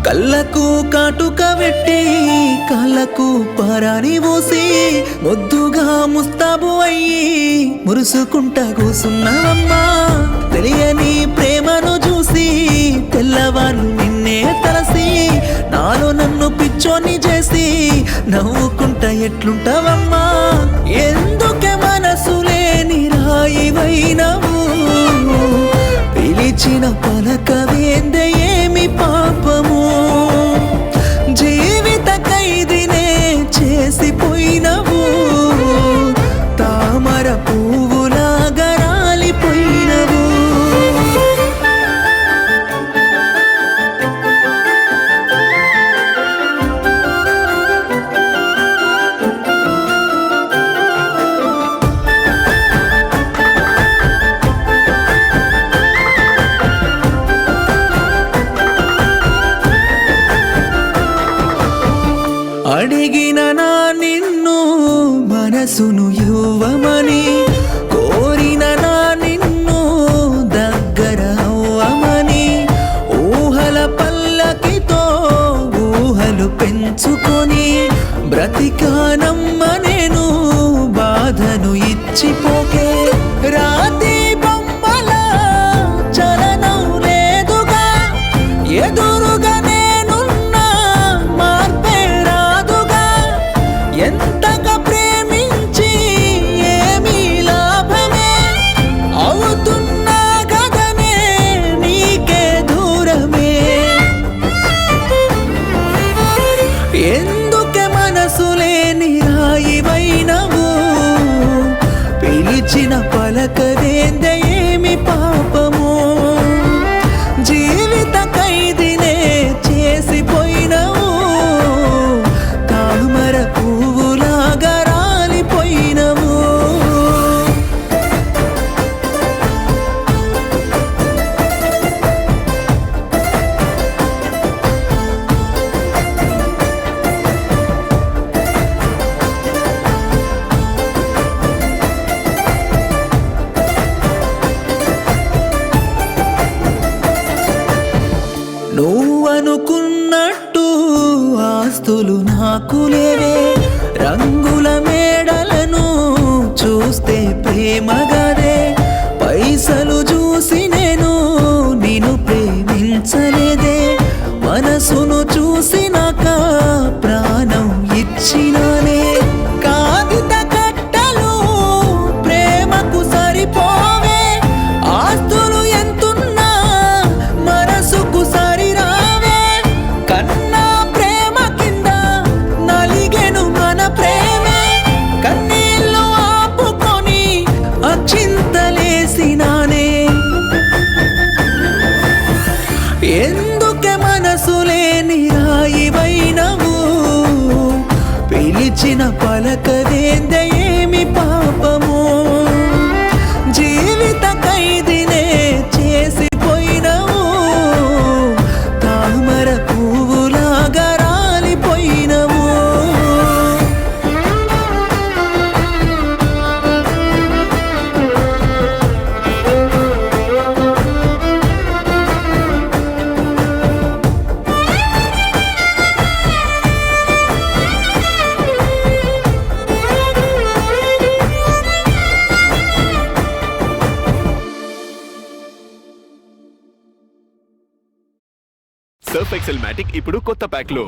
కళ్ళకు కాటుక వెట్టి కాళ్ళకు పారాని పోసి ముద్దుగా ముస్తాబు అయ్యి మురుసుకుంటా కూసున్నావమ్మా. తెలియని ప్రేమను చూసి తెల్లవారు నిన్నే తలసి నాలో నన్ను పిచ్చోని చేసి నవ్వుకుంటా ఎట్లుంటావమ్మా. ఎందుకే మనసు లేని రాయివైనవు పిలిచిన పలకవేందే ఏమి పాపము. జీవిత ఖైదీనే చేసిపోయినవు తామర పువ్వులాగా రాలిపోయినవు. అడిగిన నా నిన్ను మనసును ఇవ్వమని కోరిన నా నిన్ను దగ్గర అవ్వమని ఊహల పల్లకితో ఊహలు పెంచుకొని బ్రతికానమ్మ నేను బాధను ఇచ్చిపోకే. రాతి బొమ్మల చలనం లేదుగా ఎదురుగా ఎంతగా ప్రేమించి ఏమీ లాభమే అవుతున్నా గదనే నీకే దూరమే. ఎందుకే మనసు లేని రాయివైనవు పిలిచిన పలకవేందే ఏమి పాపము. జీవిత ఖైదీనే చేసిపోయినవు తామర పువ్వులాగా రాలిపోయినవు. నువ్వనుకున్నట్టు ఆస్తులు నాకు లేవే. రంగుల మేడలను చూస్తే ప్రేమగాదే. పైసలు చూసి నేను నిన్ను ప్రేమించలేదే. మనసును చూసినాక ప్రాణం ఇచ్చినానే. కాగిత కట్టలు ప్రేమకు సరిపోవే. ఆస్తులు ఎంతున్నా మనసుకు సరిరావే. కన్నా ప్రేమ కింద నలిగెను మన ప్రేమే. కన్నీళ్ళు ఆపుకొని అక్షింతలేసినానే. ఎందుకే మనసు లేని రాయివైనవు పిలిచిన పలకవేందే ఏమి పాపము. జీవిత ఖైదీనే చేసిపోయినవు తామర పువ్వులాగా రాలిపోయినవు. సర్ఫ్ ఎక్సెల్ మ్యాటిక్ ఇప్పుడు కొత్త ప్యాక్ లో